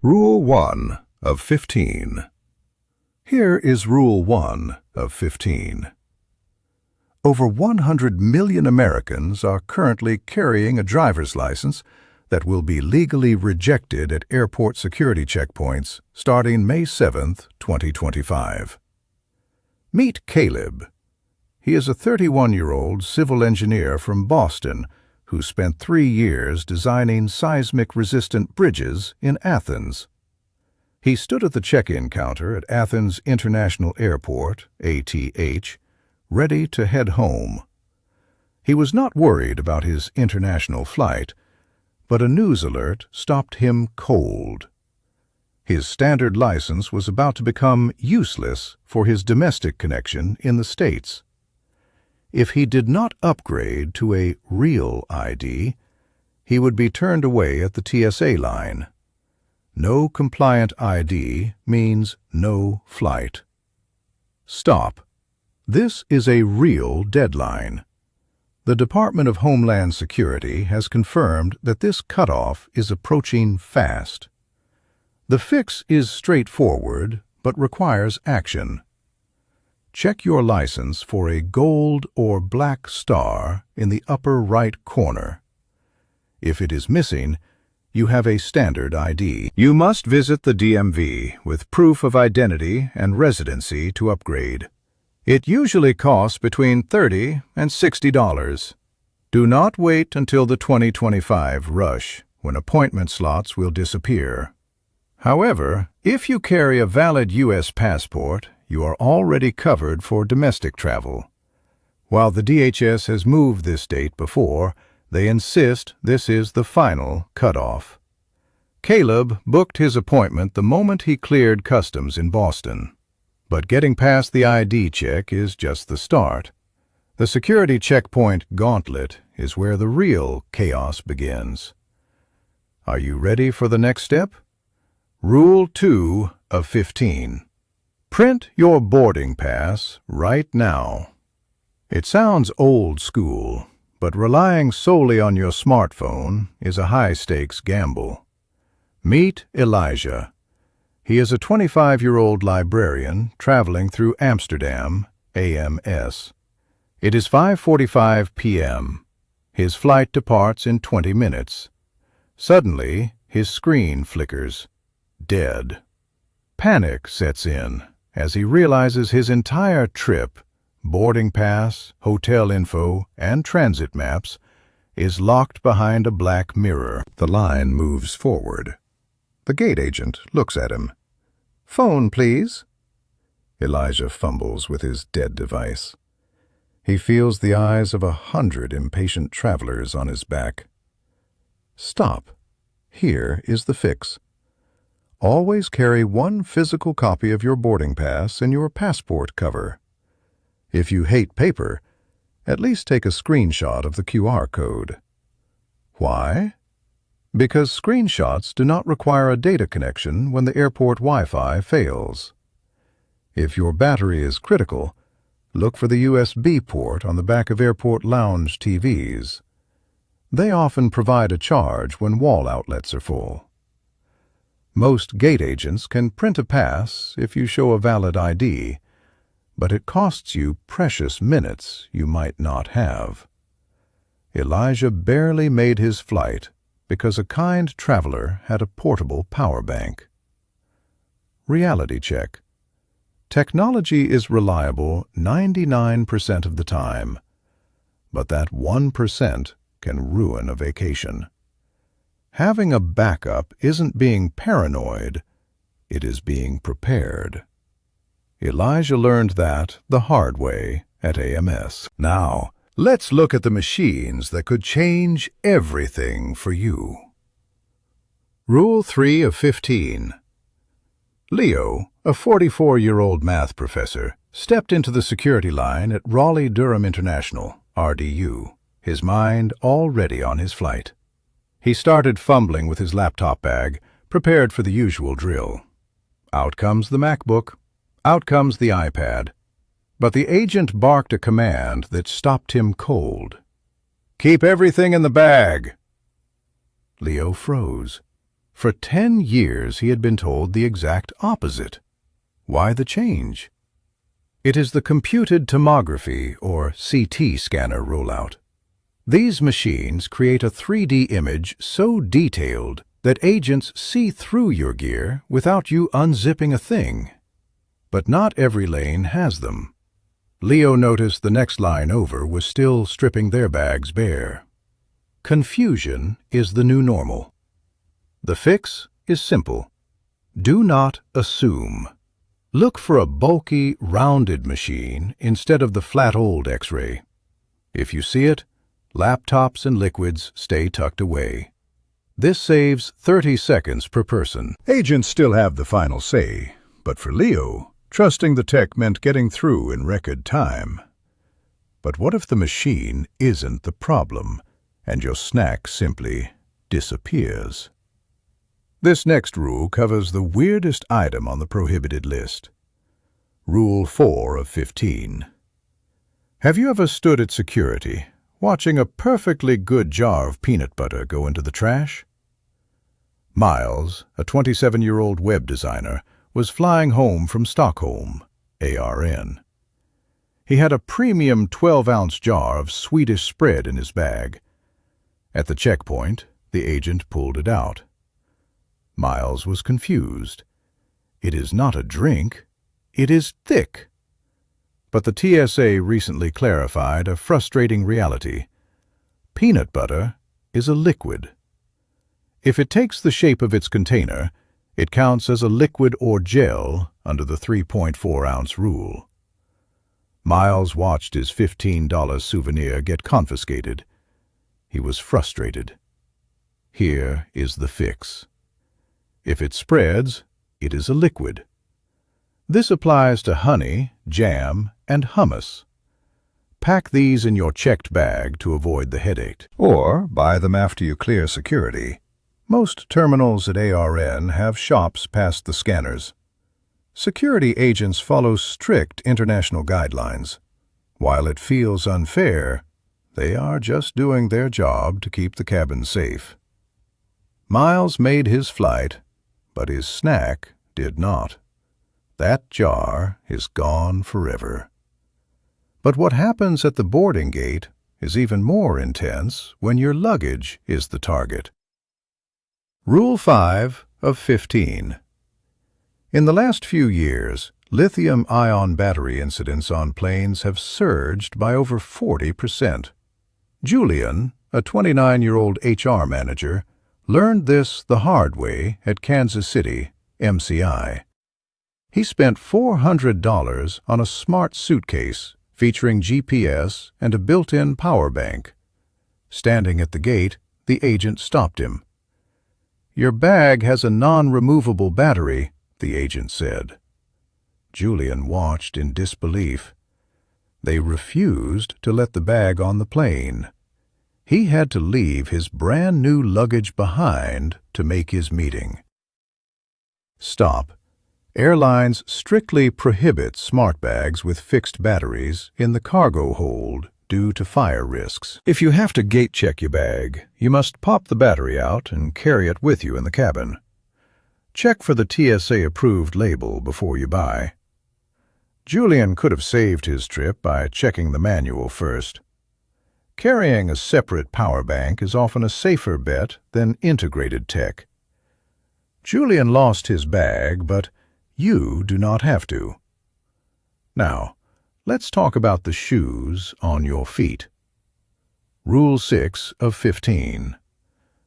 Rule 1 of 15. Here is Rule 1 of 15. Over 100 million Americans are currently carrying a driver's license that will be legally rejected at airport security checkpoints starting May 7, 2025. Meet Caleb. He is a 31-year-old civil engineer from Boston who spent 3 years designing seismic-resistant bridges in Athens. He stood at the check-in counter at Athens International Airport, ATH, ready to head home. He was not worried about his international flight, but a news alert stopped him cold. His standard license was about to become useless for his domestic connection in the States. If he did not upgrade to a real ID, he would be turned away at the TSA line. No compliant ID means no flight. Stop. This is a real deadline. The Department of Homeland Security has confirmed that this cutoff is approaching fast. The fix is straightforward, but requires action. Check your license for a gold or black star in the upper right corner. If it is missing, you have a standard ID. You must visit the DMV with proof of identity and residency to upgrade. It usually costs between $30 and $60. Do not wait until the 2025 rush, when appointment slots will disappear. However, if you carry a valid U.S. passport, you are already covered for domestic travel. While the DHS has moved this date before, they insist this is the final cutoff. Caleb booked his appointment the moment he cleared customs in Boston. But getting past the ID check is just the start. The security checkpoint gauntlet is where the real chaos begins. Are you ready for the next step? Rule 2 of 15. Print your boarding pass right now. It sounds old school, but relying solely on your smartphone is a high-stakes gamble. Meet Elijah. He is a 25-year-old librarian traveling through Amsterdam, AMS. It is 5:45 p.m. His flight departs in 20 minutes. Suddenly, his screen flickers. Dead. Panic sets in as he realizes his entire trip, boarding pass, hotel info, and transit maps, is locked behind a black mirror. The line moves forward. The gate agent looks at him. "Phone, please." Elijah fumbles with his dead device. He feels the eyes of 100 impatient travelers on his back. Stop. Here is the fix. Always carry one physical copy of your boarding pass in your passport cover. If you hate paper, at least take a screenshot of the QR code. Why? Because screenshots do not require a data connection when the airport Wi-Fi fails. If your battery is critical, look for the USB port on the back of airport lounge TVs. They often provide a charge when wall outlets are full. Most gate agents can print a pass if you show a valid ID, but it costs you precious minutes you might not have. Elijah barely made his flight because a kind traveler had a portable power bank. Reality check. Technology is reliable 99% of the time, but that 1% can ruin a vacation. Having a backup isn't being paranoid, it is being prepared. Elijah learned that the hard way at AMS. Now, let's look at the machines that could change everything for you. Rule 3 of 15. Leo, a 44-year-old math professor, stepped into the security line at Raleigh-Durham International, RDU, his mind already on his flight. He started fumbling with his laptop bag, prepared for the usual drill. Out comes the MacBook. Out comes the iPad. But the agent barked a command that stopped him cold. "Keep everything in the bag." Leo froze. For 10 years he had been told the exact opposite. Why the change? It is the computed tomography, or CT scanner rollout. These machines create a 3D image so detailed that agents see through your gear without you unzipping a thing. But not every lane has them. Leo noticed the next line over was still stripping their bags bare. Confusion is the new normal. The fix is simple. Do not assume. Look for a bulky, rounded machine instead of the flat old X-ray. If you see it, laptops and liquids stay tucked away. This saves 30 seconds per person. Agents still have the final say, but for Leo, trusting the tech meant getting through in record time. But what if the machine isn't the problem, and your snack simply disappears? This next rule covers the weirdest item on the prohibited list. Rule 4 of 15. Have you ever stood at security, watching a perfectly good jar of peanut butter go into the trash? Miles, a 27-year-old web designer, was flying home from Stockholm, ARN. He had a premium 12-ounce jar of Swedish spread in his bag. At the checkpoint, the agent pulled it out. Miles was confused. It is not a drink. It is thick. But the TSA recently clarified a frustrating reality. Peanut butter is a liquid. If it takes the shape of its container, it counts as a liquid or gel under the 3.4-ounce rule. Miles watched his $15 souvenir get confiscated. He was frustrated. Here is the fix. If it spreads, it is a liquid. This applies to honey, jam, and hummus. Pack these in your checked bag to avoid the headache. Or buy them after you clear security. Most terminals at ARN have shops past the scanners. Security agents follow strict international guidelines. While it feels unfair, they are just doing their job to keep the cabin safe. Miles made his flight, but his snack did not. That jar is gone forever. But what happens at the boarding gate is even more intense when your luggage is the target. Rule 5 of 15. In the last few years, lithium-ion battery incidents on planes have surged by over 40%. Julian, a 29-year-old HR manager, learned this the hard way at Kansas City, MCI. He spent $400 on a smart suitcase featuring GPS and a built-in power bank. Standing at the gate, the agent stopped him. "Your bag has a non-removable battery," the agent said. Julian watched in disbelief. They refused to let the bag on the plane. He had to leave his brand-new luggage behind to make his meeting. Stop. Airlines strictly prohibit smart bags with fixed batteries in the cargo hold due to fire risks. If you have to gate check your bag, you must pop the battery out and carry it with you in the cabin. Check for the TSA-approved label before you buy. Julian could have saved his trip by checking the manual first. Carrying a separate power bank is often a safer bet than integrated tech. Julian lost his bag, but you do not have to. Now, let's talk about the shoes on your feet. Rule 6 of 15.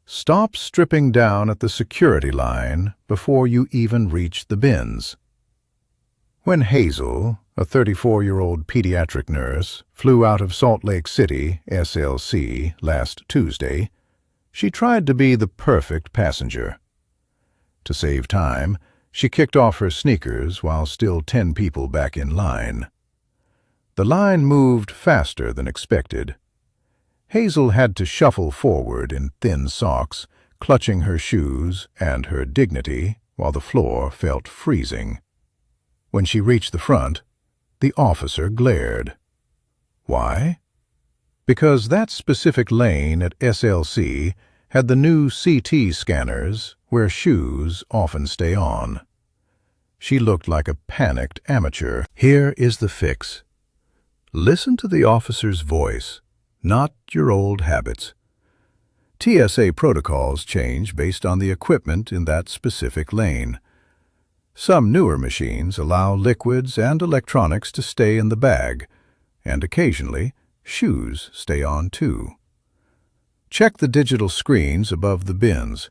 Stop stripping down at the security line before you even reach the bins. When Hazel, a 34-year-old pediatric nurse, flew out of Salt Lake City, SLC, last Tuesday, she tried to be the perfect passenger. To save time, she kicked off her sneakers while still 10 people back in line. The line moved faster than expected. Hazel had to shuffle forward in thin socks, clutching her shoes and her dignity while the floor felt freezing. When she reached the front, the officer glared. Why? Because that specific lane at SLC had the new CT scanners where shoes often stay on. She looked like a panicked amateur. Here is the fix. Listen to the officer's voice, not your old habits. TSA protocols change based on the equipment in that specific lane. Some newer machines allow liquids and electronics to stay in the bag, and occasionally, shoes stay on too. Check the digital screens above the bins.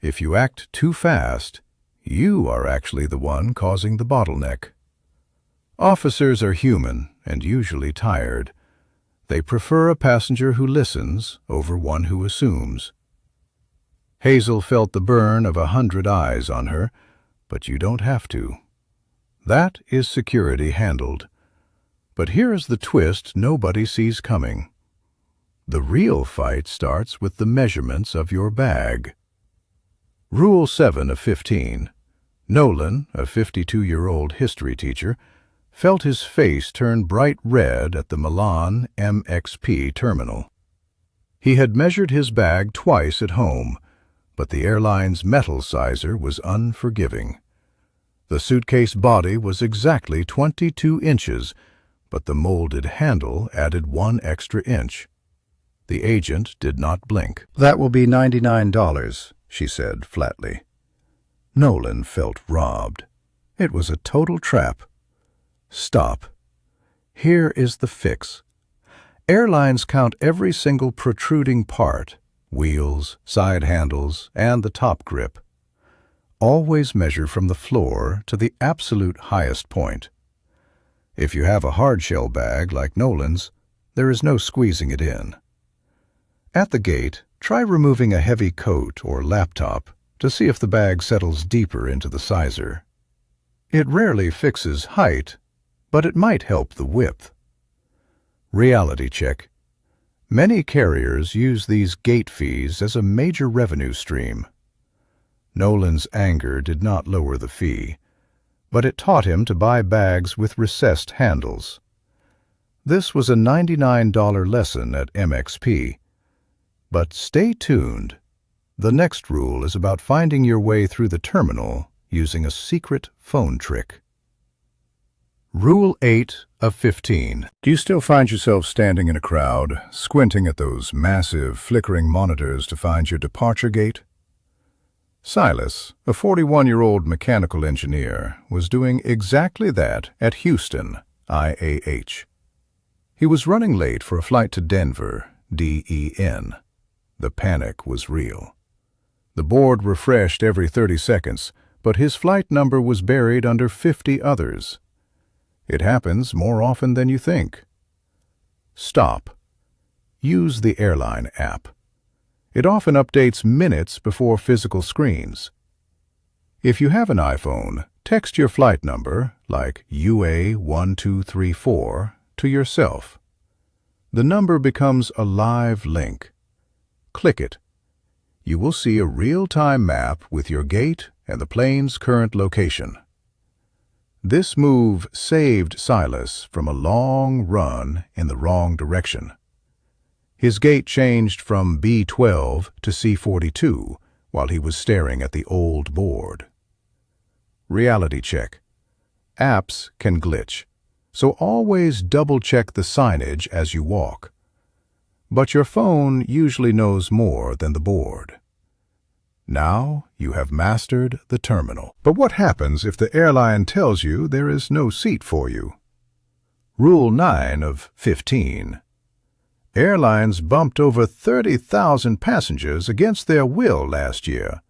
If you act too fast, you are actually the one causing the bottleneck. Officers are human and usually tired. They prefer a passenger who listens over one who assumes. Hazel felt the burn of 100 eyes on her, but you don't have to. That is security handled. But here is the twist nobody sees coming. The real fight starts with the measurements of your bag. Rule 7 of 15. Nolan, a 52-year-old history teacher, felt his face turn bright red at the Milan MXP terminal. He had measured his bag twice at home, but the airline's metal sizer was unforgiving. The suitcase body was exactly 22 inches, but the molded handle added 1 extra inch. The agent did not blink. "That will be $99, she said flatly. Nolan felt robbed. It was a total trap. Stop. Here is the fix. Airlines count every single protruding part, wheels, side handles, and the top grip. Always measure from the floor to the absolute highest point. If you have a hard-shell bag like Nolan's, there is no squeezing it in. At the gate, try removing a heavy coat or laptop to see if the bag settles deeper into the sizer. It rarely fixes height, but it might help the width. Reality check. Many carriers use these gate fees as a major revenue stream. Nolan's anger did not lower the fee, but it taught him to buy bags with recessed handles. This was a $99 lesson at MXP. But stay tuned. The next rule is about finding your way through the terminal using a secret phone trick. Rule 8 of 15. Do you still find yourself standing in a crowd, squinting at those massive, flickering monitors to find your departure gate? Silas, a 41-year-old mechanical engineer, was doing exactly that at Houston, IAH. He was running late for a flight to Denver, DEN. The panic was real. The board refreshed every 30 seconds, but his flight number was buried under 50 others. It happens more often than you think. Stop. Use the airline app. It often updates minutes before physical screens. If you have an iPhone, text your flight number, like UA1234, to yourself. The number becomes a live link. Click it. You will see a real-time map with your gate and the plane's current location. This move saved Silas from a long run in the wrong direction. His gate changed from B12 to C42 while he was staring at the old board. Reality check. Apps can glitch, so always double-check the signage as you walk. But your phone usually knows more than the board. Now you have mastered the terminal. But what happens if the airline tells you there is no seat for you? Rule 9 of 15. Airlines bumped over 30,000 passengers against their will last year,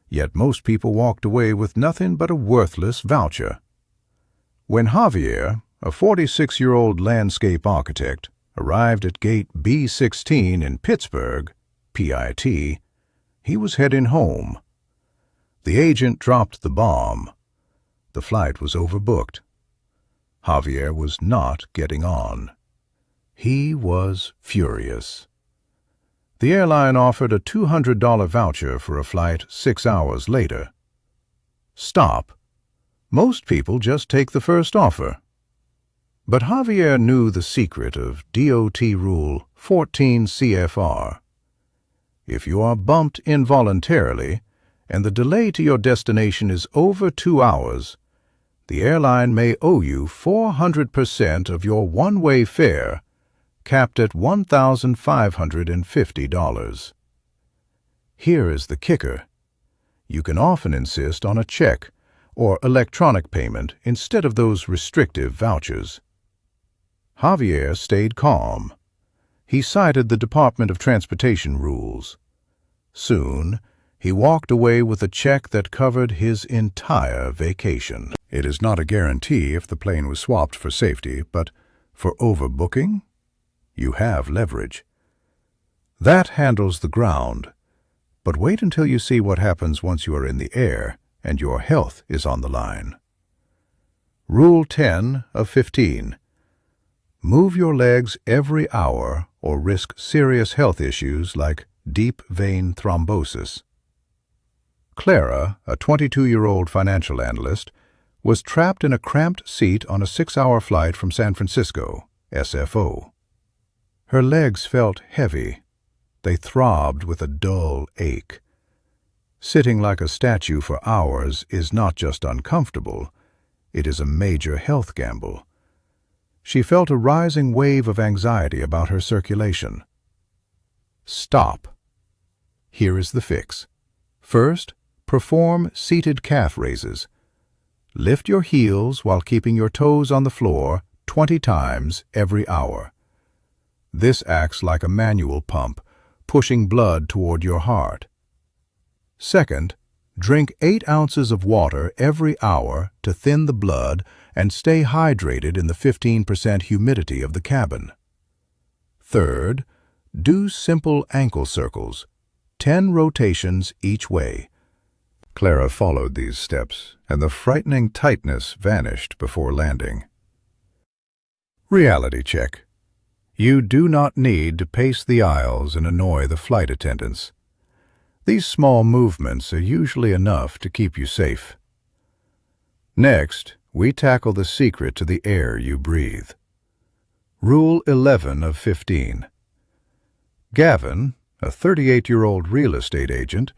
yet most people walked away with nothing but a worthless voucher. When Javier, a 46-year-old landscape architect, arrived at gate B16 in Pittsburgh, PIT, he was heading home. The agent dropped the bomb. The flight was overbooked. Javier was not getting on. He was furious. The airline offered a $200 voucher for a flight 6 hours later. Stop. Most people just take the first offer. But Javier knew the secret of DOT Rule 14 CFR. If you are bumped involuntarily and the delay to your destination is over 2 hours, the airline may owe you 400% of your one-way fare, capped at $1,550. Here is the kicker. You can often insist on a check or electronic payment instead of those restrictive vouchers. Javier stayed calm. He cited the Department of Transportation rules. Soon, he walked away with a check that covered his entire vacation. It is not a guarantee if the plane was swapped for safety, but for overbooking, you have leverage. That handles the ground, but wait until you see what happens once you are in the air and your health is on the line. Rule 10 of 15. Move your legs every hour or risk serious health issues like deep vein thrombosis. Clara, a 22-year-old financial analyst, was trapped in a cramped seat on a 6-hour flight from San Francisco, SFO. Her legs felt heavy. They throbbed with a dull ache. Sitting like a statue for hours is not just uncomfortable, it is a major health gamble. She felt a rising wave of anxiety about her circulation. Stop. Here is the fix. First, perform seated calf raises. Lift your heels while keeping your toes on the floor 20 times every hour. This acts like a manual pump, pushing blood toward your heart. Second, drink 8 ounces of water every hour to thin the blood and stay hydrated in the 15% humidity of the cabin. Third, do simple ankle circles, 10 rotations each way. Clara followed these steps, and the frightening tightness vanished before landing. Reality check. You do not need to pace the aisles and annoy the flight attendants. These small movements are usually enough to keep you safe. Next, we tackle the secret to the air you breathe. Rule 11 of 15. Gavin, a 38-year-old real estate agent,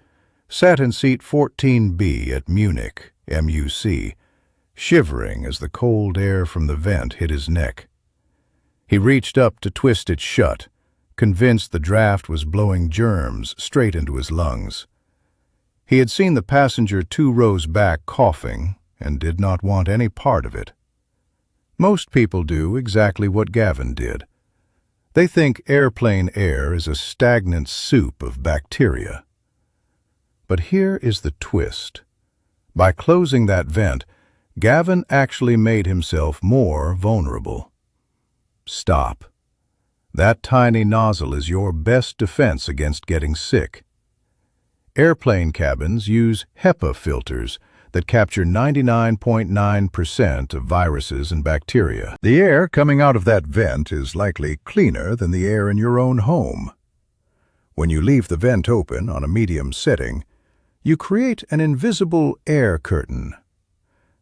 sat in seat 14B at Munich, MUC, shivering as the cold air from the vent hit his neck. He reached up to twist it shut, convinced the draft was blowing germs straight into his lungs. He had seen the passenger 2 rows back coughing and did not want any part of it. Most people do exactly what Gavin did. They think airplane air is a stagnant soup of bacteria. But here is the twist. By closing that vent, Gavin actually made himself more vulnerable. Stop. That tiny nozzle is your best defense against getting sick. Airplane cabins use HEPA filters that capture 99.9% of viruses and bacteria. The air coming out of that vent is likely cleaner than the air in your own home. When you leave the vent open on a medium setting, you create an invisible air curtain.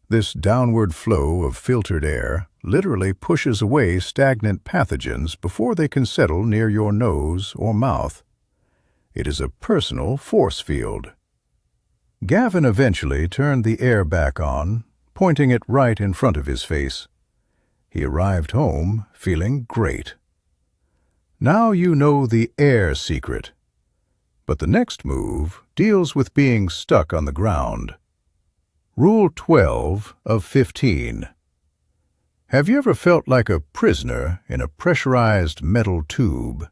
This downward flow of filtered air literally pushes away stagnant pathogens before they can settle near your nose or mouth. It is a personal force field. Gavin eventually turned the air back on, pointing it right in front of his face. He arrived home feeling great. Now you know the air secret. But the next move deals with being stuck on the ground. Rule 12 of 15. Have you ever felt like a prisoner in a pressurized metal tube,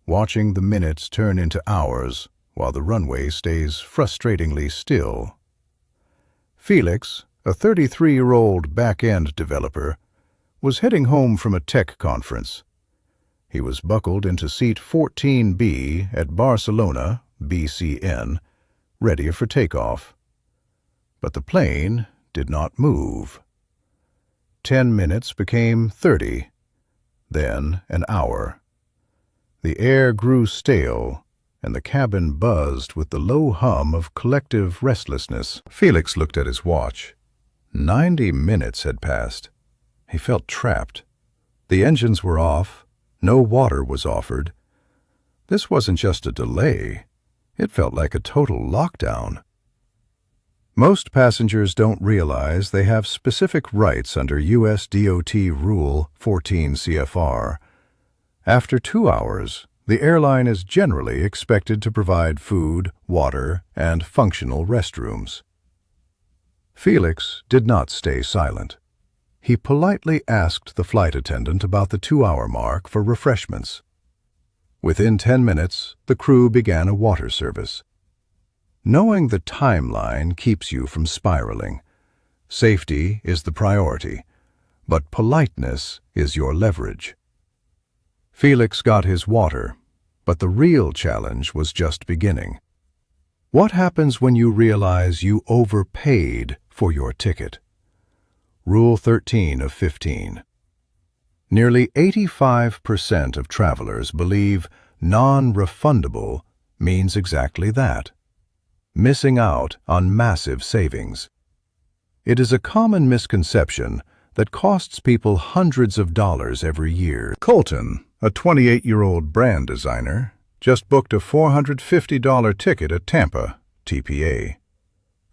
watching the minutes turn into hours while the runway stays frustratingly still? Felix, a 33-year-old back-end developer, was heading home from a tech conference. He was buckled into seat 14B at Barcelona, BCN, ready for takeoff. But the plane did not move. 10 minutes became 30, then an hour. The air grew stale, and the cabin buzzed with the low hum of collective restlessness. Felix looked at his watch. 90 minutes had passed. He felt trapped. The engines were off. No water was offered. This wasn't just a delay. It felt like a total lockdown. Most passengers don't realize they have specific rights under U.S. DOT Rule 14 CFR. After 2 hours, the airline is generally expected to provide food, water, and functional restrooms. Felix did not stay silent. He politely asked the flight attendant about the 2-hour mark for refreshments. Within 10 minutes, the crew began a water service. Knowing the timeline keeps you from spiraling. Safety is the priority, but politeness is your leverage. Felix got his water, but the real challenge was just beginning. What happens when you realize you overpaid for your ticket? Rule 13 of 15. Nearly 85% of travelers believe non-refundable means exactly that. Missing out on massive savings. It is a common misconception that costs people hundreds of dollars every year. Colton, a 28-year-old brand designer, just booked a $450 ticket at Tampa, TPA.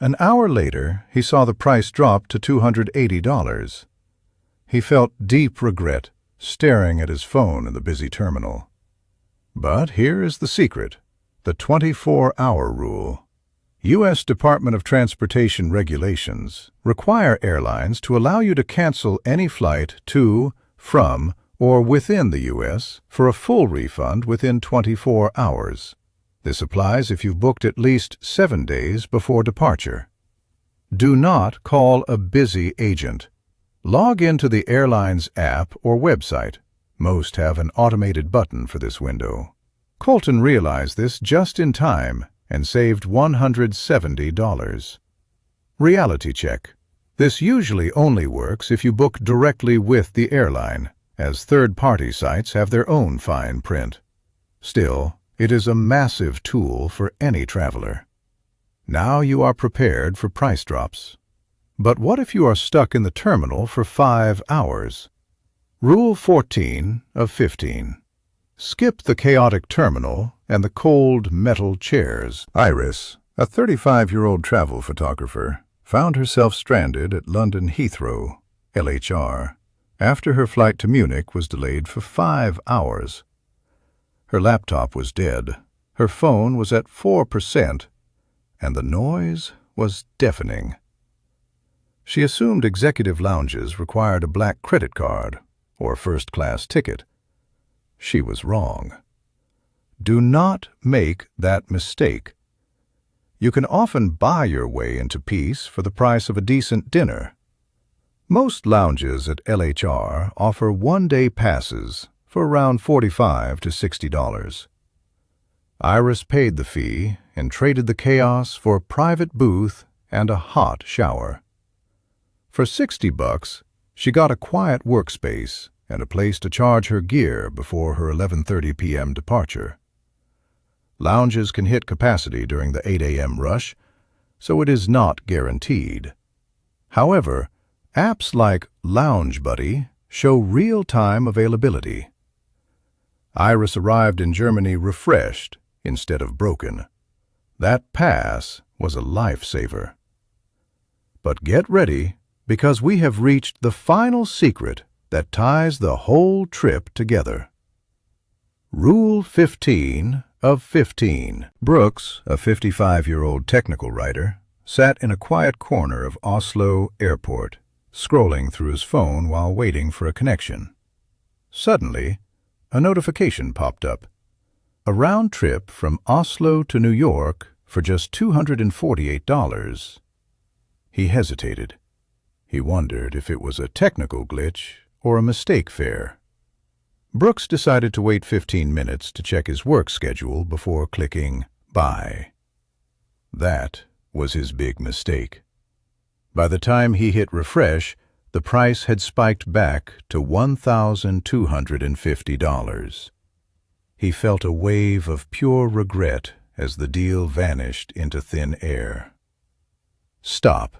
An hour later, he saw the price drop to $280. He felt deep regret, staring at his phone in the busy terminal. But here is the secret, the 24-hour rule. U.S. Department of Transportation regulations require airlines to allow you to cancel any flight to, from, or within the U.S. for a full refund within 24 hours. This applies if you've booked at least 7 days before departure. Do not call a busy agent. Log into the airline's app or website. Most have an automated button for this window. Colton realized this just in time and saved $170. Reality check. This usually only works if you book directly with the airline, as third-party sites have their own fine print. Still, it is a massive tool for any traveler. Now you are prepared for price drops. But what if you are stuck in the terminal for 5 hours? Rule 14 of 15. Skip the chaotic terminal and the cold metal chairs. Iris, a 35-year-old travel photographer, found herself stranded at London Heathrow, LHR, after her flight to Munich was delayed for 5 hours. Her laptop was dead, her phone was at 4%, and the noise was deafening. She assumed executive lounges required a black credit card or a first-class ticket. She was wrong. Do not make that mistake. You can often buy your way into peace for the price of a decent dinner. Most lounges at LHR offer one-day passes for around $45 to $60. Iris paid the fee and traded the chaos for a private booth and a hot shower. For $60, she got a quiet workspace and a place to charge her gear before her 11:30 p.m. departure. Lounges can hit capacity during the 8 a.m. rush, so it is not guaranteed. However, apps like Lounge Buddy show real-time availability. Iris arrived in Germany refreshed instead of broken. That pass was a lifesaver. But get ready, because we have reached the final secret that ties the whole trip together. Rule 15 of 15. Brooks, a 55-year-old technical writer, sat in a quiet corner of Oslo Airport, scrolling through his phone while waiting for a connection. Suddenly, a notification popped up. A round trip from Oslo to New York for just $248. He hesitated. He wondered if it was a technical glitch or a mistake fare. Brooks decided to wait 15 minutes to check his work schedule before clicking Buy. That was his big mistake. By the time he hit refresh, the price had spiked back to $1,250. He felt a wave of pure regret as the deal vanished into thin air. Stop.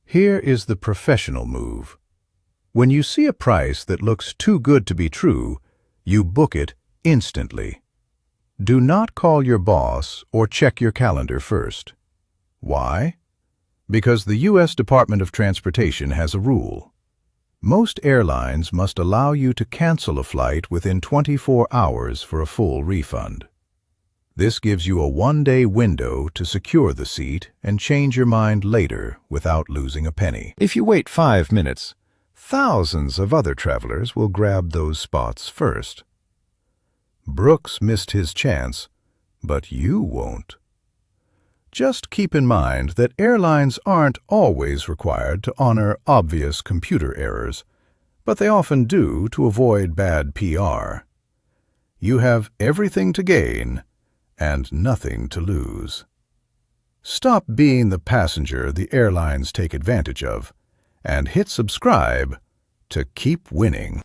Here is the professional move. When you see a price that looks too good to be true, you book it instantly. Do not call your boss or check your calendar first. Why? Because the U.S. Department of Transportation has a rule. Most airlines must allow you to cancel a flight within 24 hours for a full refund. This gives you a one-day window to secure the seat and change your mind later without losing a penny. If you wait 5 minutes, thousands of other travelers will grab those spots first. Brooks missed his chance, but you won't. Just keep in mind that airlines aren't always required to honor obvious computer errors, but they often do to avoid bad PR. You have everything to gain and nothing to lose. Stop being the passenger the airlines take advantage of, and hit subscribe to keep winning.